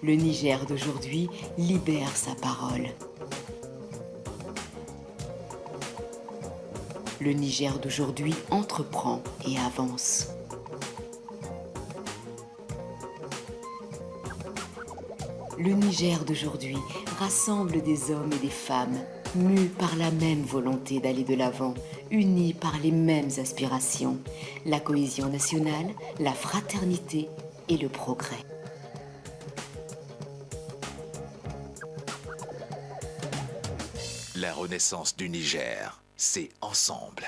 Le Niger d'aujourd'hui libère sa parole. Le Niger d'aujourd'hui entreprend et avance. Le Niger d'aujourd'hui rassemble des hommes et des femmes, mus par la même volonté d'aller de l'avant, unis par les mêmes aspirations, la cohésion nationale, la fraternité et le progrès. La renaissance du Niger, c'est ensemble.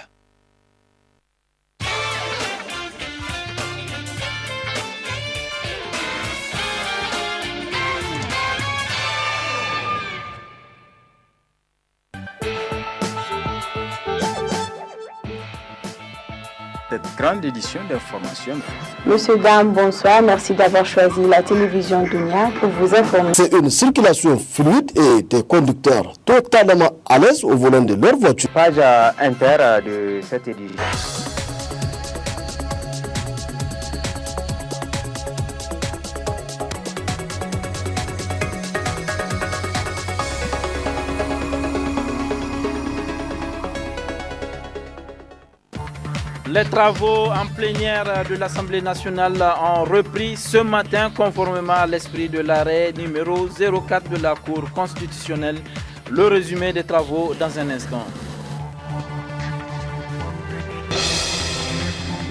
Cette grande édition d'information. Monsieur, dame, bonsoir. Merci d'avoir choisi la télévision Dunia pour vous informer. C'est une circulation fluide et des conducteurs totalement à l'aise au volant de leur voiture. Page inter de cette édition. Les travaux en plénière de l'Assemblée nationale ont repris ce matin conformément à l'esprit de l'arrêt numéro 04 de la Cour constitutionnelle. Le résumé des travaux dans un instant.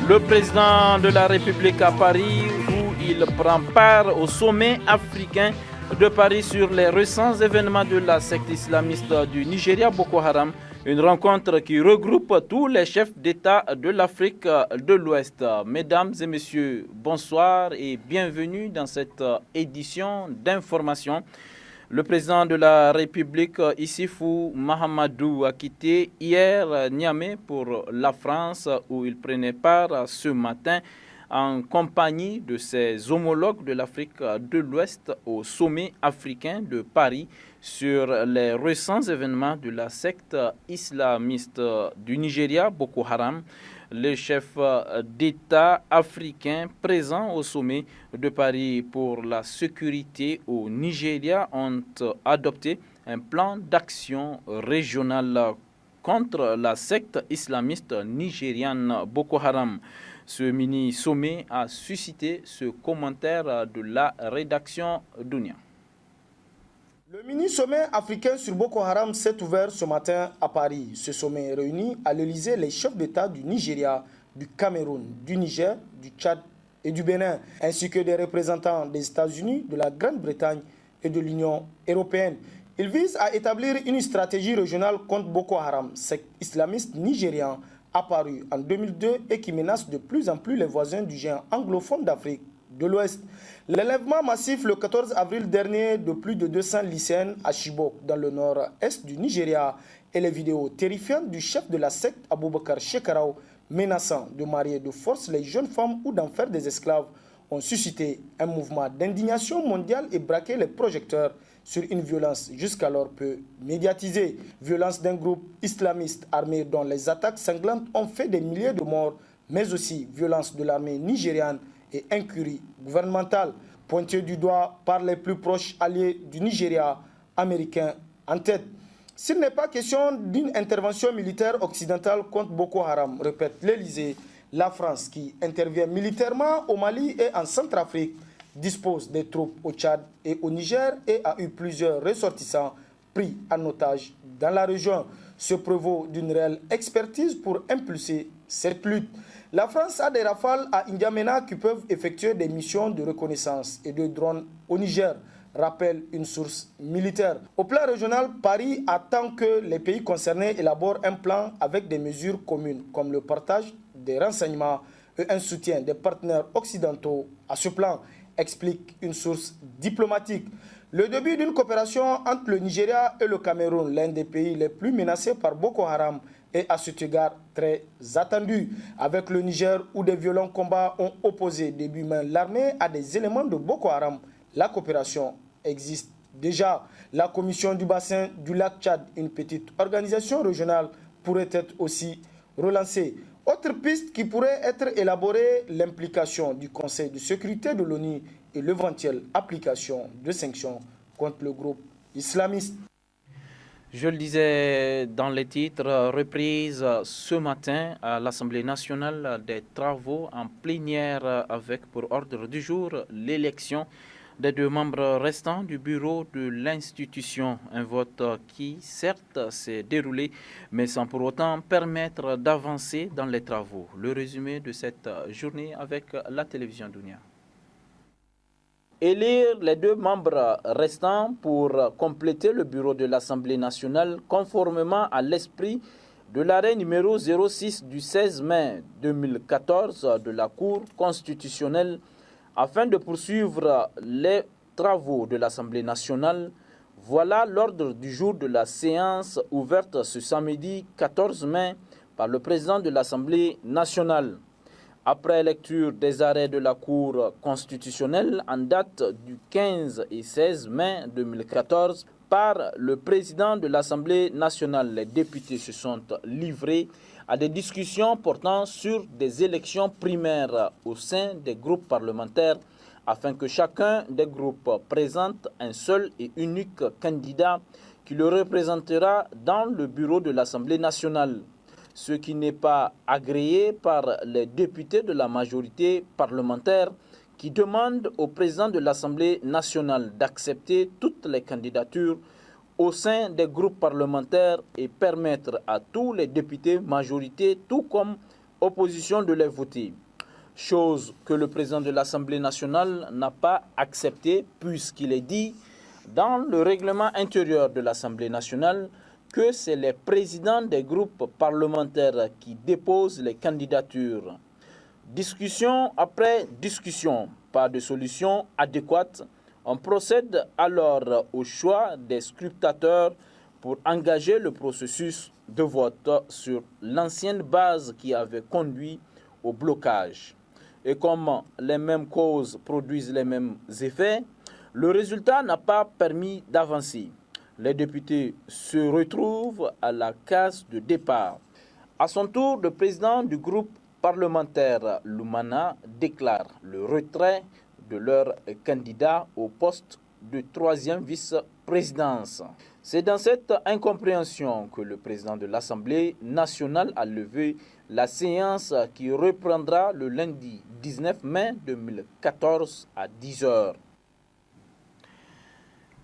Le président de la République à Paris, où il prend part au sommet africain de Paris sur les récents événements de la secte islamiste du Nigeria Boko Haram. Une rencontre qui regroupe tous les chefs d'État de l'Afrique de l'Ouest. Mesdames et messieurs, bonsoir et bienvenue dans cette édition d'information. Le président de la République, Issoufou Mahamadou, a quitté hier Niamey pour la France où il prenait part ce matin en compagnie de ses homologues de l'Afrique de l'Ouest au sommet africain de Paris sur les récents événements de la secte islamiste du Nigeria, Boko Haram. Les chefs d'État africains présents au sommet de Paris pour la sécurité au Nigeria ont adopté un plan d'action régional contre la secte islamiste nigériane Boko Haram. Ce mini-sommet a suscité ce commentaire de la rédaction Dunia. Le mini-sommet africain sur Boko Haram s'est ouvert ce matin à Paris. Ce sommet réunit à l'Élysée les chefs d'État du Nigeria, du Cameroun, du Niger, du Tchad et du Bénin, ainsi que des représentants des États-Unis, de la Grande-Bretagne et de l'Union européenne. Il vise à établir une stratégie régionale contre Boko Haram, secte islamiste nigérian apparu en 2002 et qui menace de plus en plus les voisins du géant anglophone d'Afrique de l'Ouest. L'enlèvement massif le 14 avril dernier de plus de 200 lycéennes à Chibok, dans le nord-est du Nigeria, et les vidéos terrifiantes du chef de la secte Aboubakar Shekarau menaçant de marier de force les jeunes femmes ou d'en faire des esclaves ont suscité un mouvement d'indignation mondiale et braqué les projecteurs sur une violence jusqu'alors peu médiatisée. Violence d'un groupe islamiste armé dont les attaques sanglantes ont fait des milliers de morts, mais aussi violence de l'armée nigériane et incurie gouvernementale, pointée du doigt par les plus proches alliés du Nigeria, américains en tête. S'il n'est pas question d'une intervention militaire occidentale contre Boko Haram, répète l'Élysée, la France, qui intervient militairement au Mali et en Centrafrique, dispose des troupes au Tchad et au Niger et a eu plusieurs ressortissants pris en otage dans la région, se prévaut d'une réelle expertise pour impulser cette lutte. La France a des rafales à N'Djamena qui peuvent effectuer des missions de reconnaissance et de drones au Niger, rappelle une source militaire. Au plan régional, Paris attend que les pays concernés élaborent un plan avec des mesures communes, comme le partage des renseignements et un soutien des partenaires occidentaux à ce plan, explique une source diplomatique. Le début d'une coopération entre le Nigeria et le Cameroun, l'un des pays les plus menacés par Boko Haram, est à cet égard très attendu. Avec le Niger, où des violents combats ont opposé début mai l'armée à des éléments de Boko Haram, la coopération existe déjà. La commission du bassin du lac Tchad, une petite organisation régionale, pourrait être aussi relancée. Autre piste qui pourrait être élaborée, l'implication du Conseil de sécurité de l'ONU et l'éventuelle application de sanctions contre le groupe islamiste. Je le disais dans les titres, reprise ce matin à l'Assemblée nationale des travaux en plénière avec pour ordre du jour l'élection des 2 membres restants du bureau de l'institution. Un vote qui, certes, s'est déroulé, mais sans pour autant permettre d'avancer dans les travaux. Le résumé de cette journée avec la télévision Dunia. Élire les 2 membres restants pour compléter le bureau de l'Assemblée nationale conformément à l'esprit de l'arrêt numéro 06 du 16 mai 2014 de la Cour constitutionnelle afin de poursuivre les travaux de l'Assemblée nationale. Voilà l'ordre du jour de la séance ouverte ce samedi 14 mai par le président de l'Assemblée nationale. Après lecture des arrêts de la Cour constitutionnelle en date du 15 et 16 mai 2014 par le président de l'Assemblée nationale, les députés se sont livrés à des discussions portant sur des élections primaires au sein des groupes parlementaires afin que chacun des groupes présente un seul et unique candidat qui le représentera dans le bureau de l'Assemblée nationale. Ce qui n'est pas agréé par les députés de la majorité parlementaire qui demandent au président de l'Assemblée nationale d'accepter toutes les candidatures au sein des groupes parlementaires et permettre à tous les députés majorité, tout comme opposition, de les voter. Chose que le président de l'Assemblée nationale n'a pas acceptée puisqu'il est dit dans le règlement intérieur de l'Assemblée nationale que c'est les présidents des groupes parlementaires qui déposent les candidatures. Discussion après discussion, pas de solution adéquate. On procède alors au choix des scrutateurs pour engager le processus de vote sur l'ancienne base qui avait conduit au blocage. Et comme les mêmes causes produisent les mêmes effets, le résultat n'a pas permis d'avancer. Les députés se retrouvent à la case de départ. À son tour, le président du groupe parlementaire Lumana déclare le retrait de leur candidat au poste de 3e vice-présidence. C'est dans cette incompréhension que le président de l'Assemblée nationale a levé la séance qui reprendra le lundi 19 mai 2014 à 10h.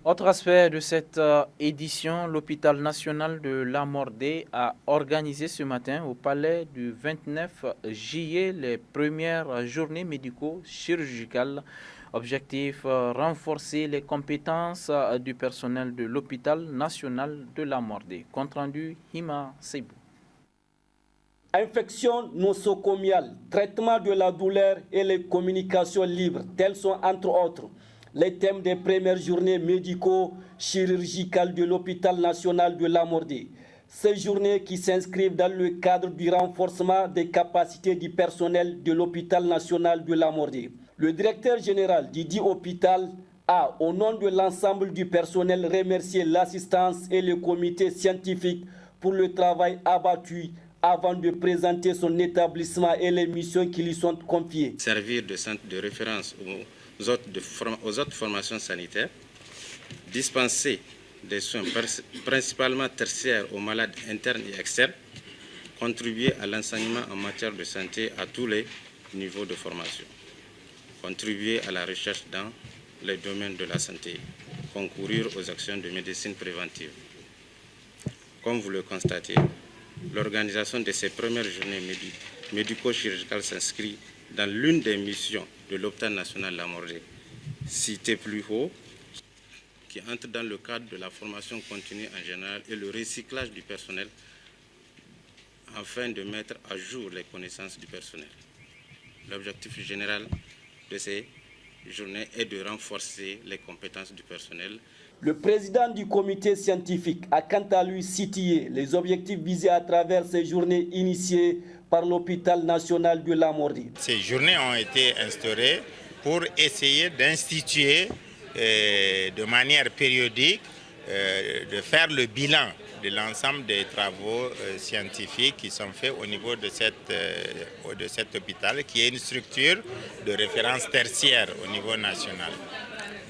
Autre aspect de cette édition, l'hôpital national de Lamordé a organisé ce matin au palais du 29 juillet les premières journées médico-chirurgicales. Objectif, renforcer les compétences du personnel de l'hôpital national de Lamordé. Compte rendu, Hima Seibou. Infection nosocomiale, traitement de la douleur et les communications libres, tels sont entre autres les thèmes des premières journées médico-chirurgicales de l'hôpital national de Lamordé. Ces journées qui s'inscrivent dans le cadre du renforcement des capacités du personnel de l'hôpital national de Lamordé. Le directeur général du dit hôpital a, au nom de l'ensemble du personnel, remercié l'assistance et le comité scientifique pour le travail abattu avant de présenter son établissement et les missions qui lui sont confiées. Servir de centre de référence aux autres formations sanitaires, dispenser des soins principalement tertiaires aux malades internes et externes, contribuer à l'enseignement en matière de santé à tous les niveaux de formation, contribuer à la recherche dans les domaines de la santé, concourir aux actions de médecine préventive. Comme vous le constatez, l'organisation de ces premières journées médico-chirurgicales s'inscrit dans l'une des missions de l'hôpital national Lamordé, cité plus haut, qui entre dans le cadre de la formation continue en général et le recyclage du personnel afin de mettre à jour les connaissances du personnel. L'objectif général de ces journées est de renforcer les compétences du personnel. Le président du comité scientifique a quant à lui situé les objectifs visés à travers ces journées initiées par l'hôpital national de Lamordé. Ces journées ont été instaurées pour essayer d'instituer de manière périodique de faire le bilan de l'ensemble des travaux scientifiques qui sont faits au niveau de cet hôpital, qui est une structure de référence tertiaire au niveau national.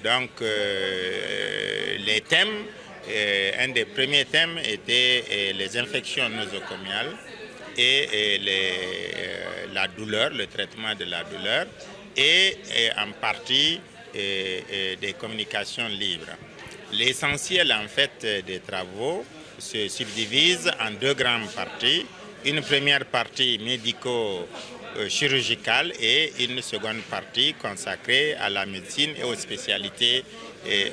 Donc, les thèmes, un des premiers thèmes était les infections nosocomiales et la douleur, le traitement de la douleur, et en partie des communications libres. L'essentiel en fait des travaux se subdivise en deux grandes parties. Une première partie médico-chirurgicale et une seconde partie consacrée à la médecine et aux spécialités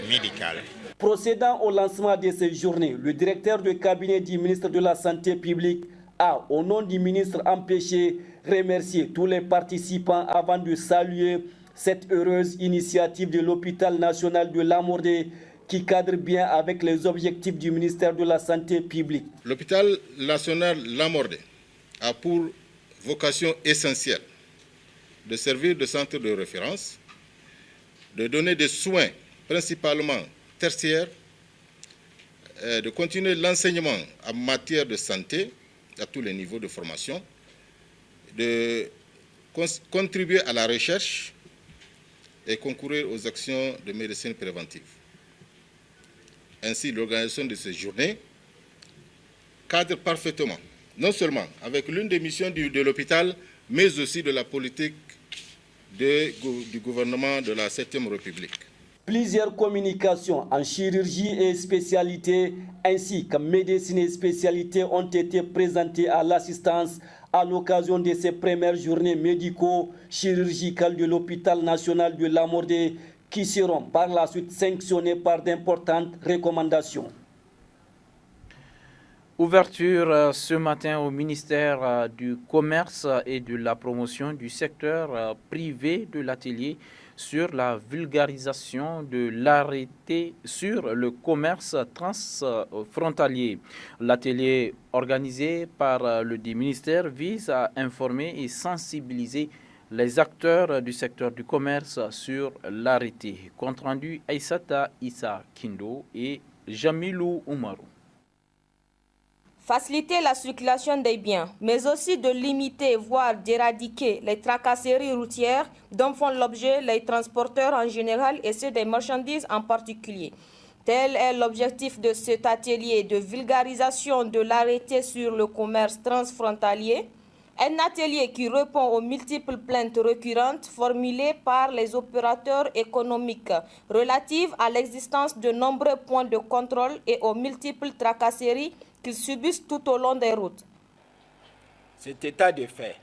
médicales. Procédant au lancement de ces journées, le directeur de cabinet du ministre de la Santé publique a, au nom du ministre empêché, remercié tous les participants avant de saluer cette heureuse initiative de l'hôpital national de Lamordé qui cadre bien avec les objectifs du ministère de la Santé publique. L'hôpital national Lamordé a pour vocation essentielle de servir de centre de référence, de donner des soins principalement tertiaires, de continuer l'enseignement en matière de santé à tous les niveaux de formation, de contribuer à la recherche et concourir aux actions de médecine préventive. Ainsi, l'organisation de ces journées cadre parfaitement, non seulement avec l'une des missions de l'hôpital, mais aussi de la politique du gouvernement de la 7e République. Plusieurs communications en chirurgie et spécialité ainsi qu'en médecine et spécialité ont été présentées à l'assistance à l'occasion de ces premières journées médico-chirurgicales de l'hôpital national de Lamordé qui seront par la suite sanctionnées par d'importantes recommandations. Ouverture ce matin au ministère du Commerce et de la promotion du secteur privé de l'atelier sur la vulgarisation de l'arrêté sur le commerce transfrontalier. L'atelier organisé par le ministère vise à informer et sensibiliser les acteurs du secteur du commerce sur l'arrêté. Compte rendu Aïssata Issa Kindo et Jamilou Oumarou. Faciliter la circulation des biens, mais aussi de limiter, voire d'éradiquer les tracasseries routières dont font l'objet les transporteurs en général et ceux des marchandises en particulier. Tel est l'objectif de cet atelier de vulgarisation de l'arrêté sur le commerce transfrontalier. Un atelier qui répond aux multiples plaintes récurrentes formulées par les opérateurs économiques relatives à l'existence de nombreux points de contrôle et aux multiples tracasseries qu'ils subissent tout au long des routes. Cet état de fait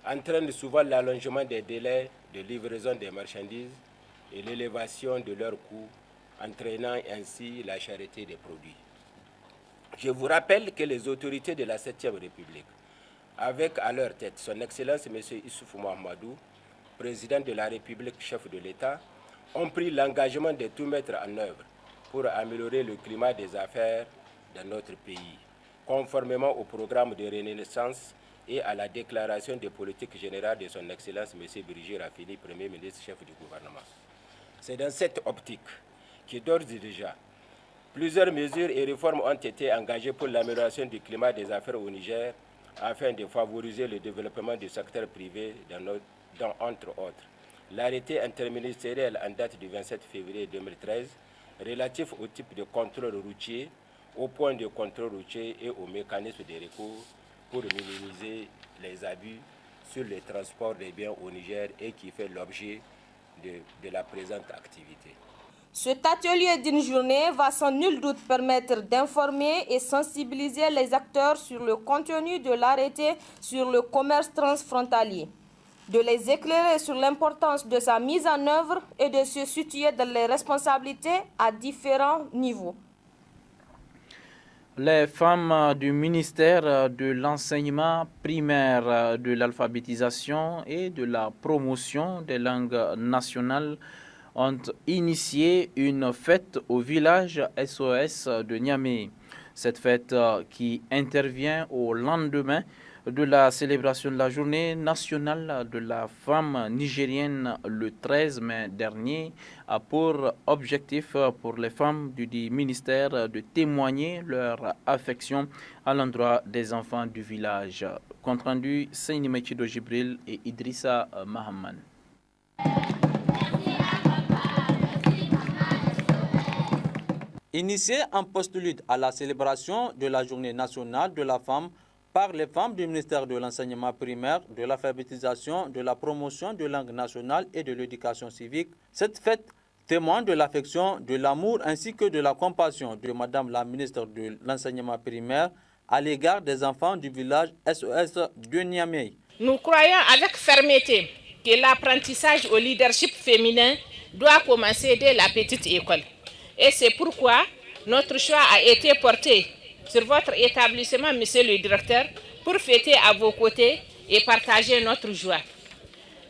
entraîne souvent l'allongement des délais de livraison des marchandises et l'élévation de leurs coûts, entraînant ainsi la cherté des produits. Je vous rappelle que les autorités de la 7e République, avec à leur tête son Excellence M. Issoufou Mahamadou, président de la République, chef de l'État, ont pris l'engagement de tout mettre en œuvre pour améliorer le climat des affaires dans notre pays, conformément au programme de renaissance et à la déclaration de politique générale de son Excellence M. Brigitte Rafini, Premier ministre, chef du gouvernement. C'est dans cette optique que d'ores et déjà, plusieurs mesures et réformes ont été engagées pour l'amélioration du climat des affaires au Niger, afin de favoriser le développement du secteur privé, dont entre autres l'arrêté interministériel en date du 27 février 2013 relatif au type de contrôle routier, au point de contrôle routier et au mécanisme de recours pour minimiser les abus sur le transport des biens au Niger et qui fait l'objet de la présente activité. Cet atelier d'une journée va sans nul doute permettre d'informer et sensibiliser les acteurs sur le contenu de l'arrêté sur le commerce transfrontalier, de les éclairer sur l'importance de sa mise en œuvre et de se situer dans les responsabilités à différents niveaux. Les femmes du ministère de l'enseignement primaire, de l'alphabétisation et de la promotion des langues nationales ont initié une fête au village SOS de Niamey. Cette fête qui intervient au lendemain de la célébration de la journée nationale de la femme nigérienne le 13 mai dernier a pour objectif pour les femmes du ministère de témoigner leur affection à l'endroit des enfants du village. Compte rendu, Seyni Mechido Jibril et Idrissa Mahamman. Initié en postlude à la célébration de la journée nationale de la femme par les femmes du ministère de l'enseignement primaire, de l'alphabétisation, de la promotion de langue nationale et de l'éducation civique, cette fête témoigne de l'affection, de l'amour ainsi que de la compassion de Madame la ministre de l'enseignement primaire à l'égard des enfants du village SOS de Niamey. Nous croyons avec fermeté que l'apprentissage au leadership féminin doit commencer dès la petite école. Et c'est pourquoi notre choix a été porté sur votre établissement, monsieur le directeur, pour fêter à vos côtés et partager notre joie.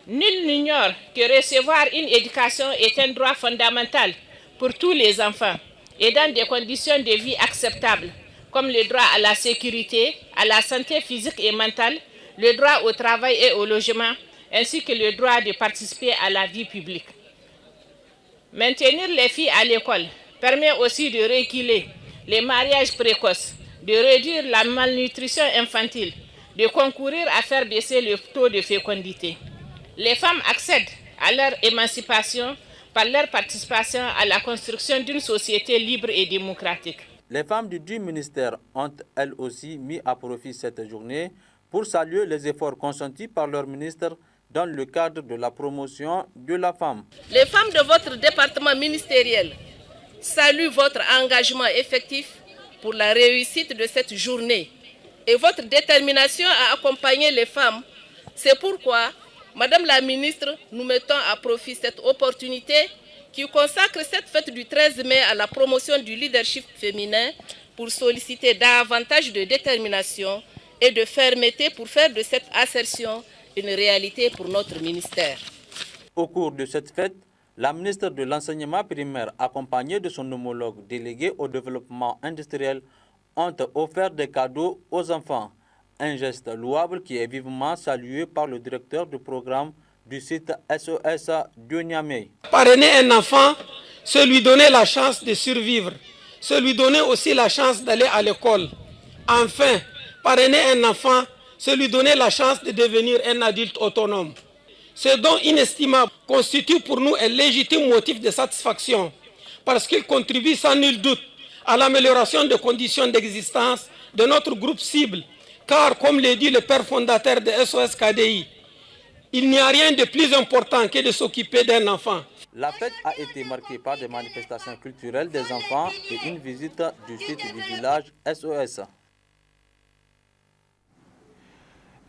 Nul n'ignore que recevoir une éducation est un droit fondamental pour tous les enfants et dans des conditions de vie acceptables, comme le droit à la sécurité, à la santé physique et mentale, le droit au travail et au logement, ainsi que le droit de participer à la vie publique. Maintenir les filles à l'école permet aussi de réguler les mariages précoces, de réduire la malnutrition infantile, de concourir à faire baisser le taux de fécondité. Les femmes accèdent à leur émancipation par leur participation à la construction d'une société libre et démocratique. Les femmes du ministère ont elles aussi mis à profit cette journée pour saluer les efforts consentis par leur ministre dans le cadre de la promotion de la femme. Les femmes de votre département ministériel saluent votre engagement effectif pour la réussite de cette journée et votre détermination à accompagner les femmes. C'est pourquoi, Madame la ministre, nous mettons à profit cette opportunité qui consacre cette fête du 13 mai à la promotion du leadership féminin pour solliciter davantage de détermination et de fermeté pour faire de cette assertion une réalité pour notre ministère. Au cours de cette fête, la ministre de l'enseignement primaire, accompagnée de son homologue délégué au développement industriel, ont offert des cadeaux aux enfants. Un geste louable qui est vivement salué par le directeur du programme du site SOS de Niamey. Parrainer un enfant, c'est lui donner la chance de survivre, c'est lui donner aussi la chance d'aller à l'école. Enfin, parrainer un enfant, c'est lui donner la chance de devenir un adulte autonome. Ce don inestimable constitue pour nous un légitime motif de satisfaction parce qu'il contribue sans nul doute à l'amélioration des conditions d'existence de notre groupe cible. Car, comme le dit le père fondateur de SOS KDI, il n'y a rien de plus important que de s'occuper d'un enfant. La fête a été marquée par des manifestations culturelles des enfants et une visite du site du village SOS.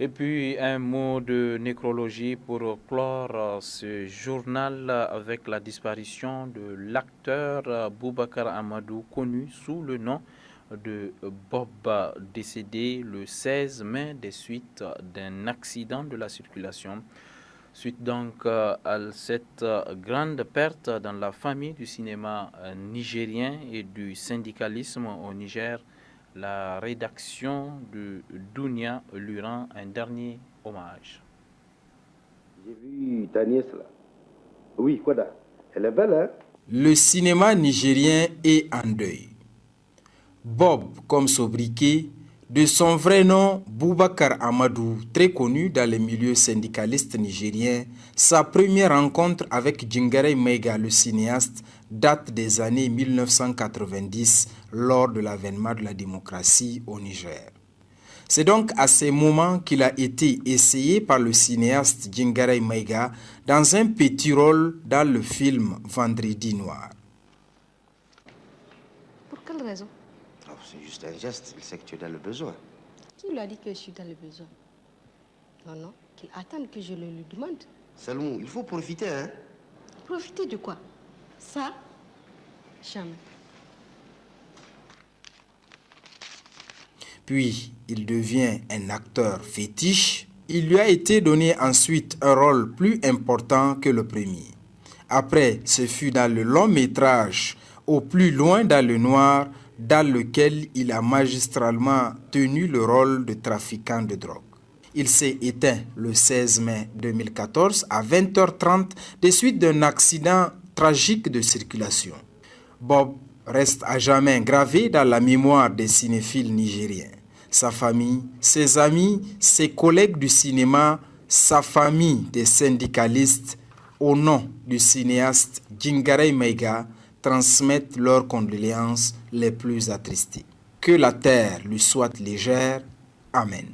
Et puis un mot de nécrologie pour clore ce journal avec la disparition de l'acteur Boubacar Amadou, connu sous le nom de Bob, décédé le 16 mai des suites d'un accident de la circulation. Suite donc à cette grande perte dans la famille du cinéma nigérien et du syndicalisme au Niger, la rédaction de Dounia lui rend un dernier hommage. J'ai vu ta nièce là. Oui, Koda. Elle est belle, hein? Le cinéma nigérien est en deuil. Bob, comme sobriquet, de son vrai nom Boubacar Amadou, très connu dans les milieux syndicalistes nigériens, sa première rencontre avec Djingarey Maïga, le cinéaste, date des années 1990 lors de l'avènement de la démocratie au Niger. C'est donc à ces moments qu'il a été essayé par le cinéaste Djingarey Maïga dans un petit rôle dans le film Vendredi Noir. Pour quelle raison? C'est juste un geste, il sait que tu es dans le besoin. Qui lui a dit que je suis dans le besoin? Non, qu'il attende que je le lui demande. Salomon, il faut profiter, hein? Profiter de quoi? Ça? Jamais. Puis, il devient un acteur fétiche. Il lui a été donné ensuite un rôle plus important que le premier. Après, ce fut dans le long métrage « Au plus loin dans le noir » dans lequel il a magistralement tenu le rôle de trafiquant de drogue. Il s'est éteint le 16 mai 2014 à 20h30 des suites d'un accident tragique de circulation. Bob reste à jamais gravé dans la mémoire des cinéphiles nigériens. Sa famille, ses amis, ses collègues du cinéma, sa famille des syndicalistes, au nom du cinéaste Djingarey Maïga, transmettent leurs condoléances les plus attristées. Que la terre lui soit légère. Amen.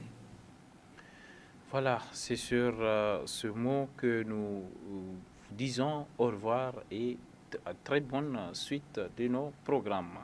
Voilà, c'est sur ce mot que nous disons au revoir et à très bonne suite de nos programmes.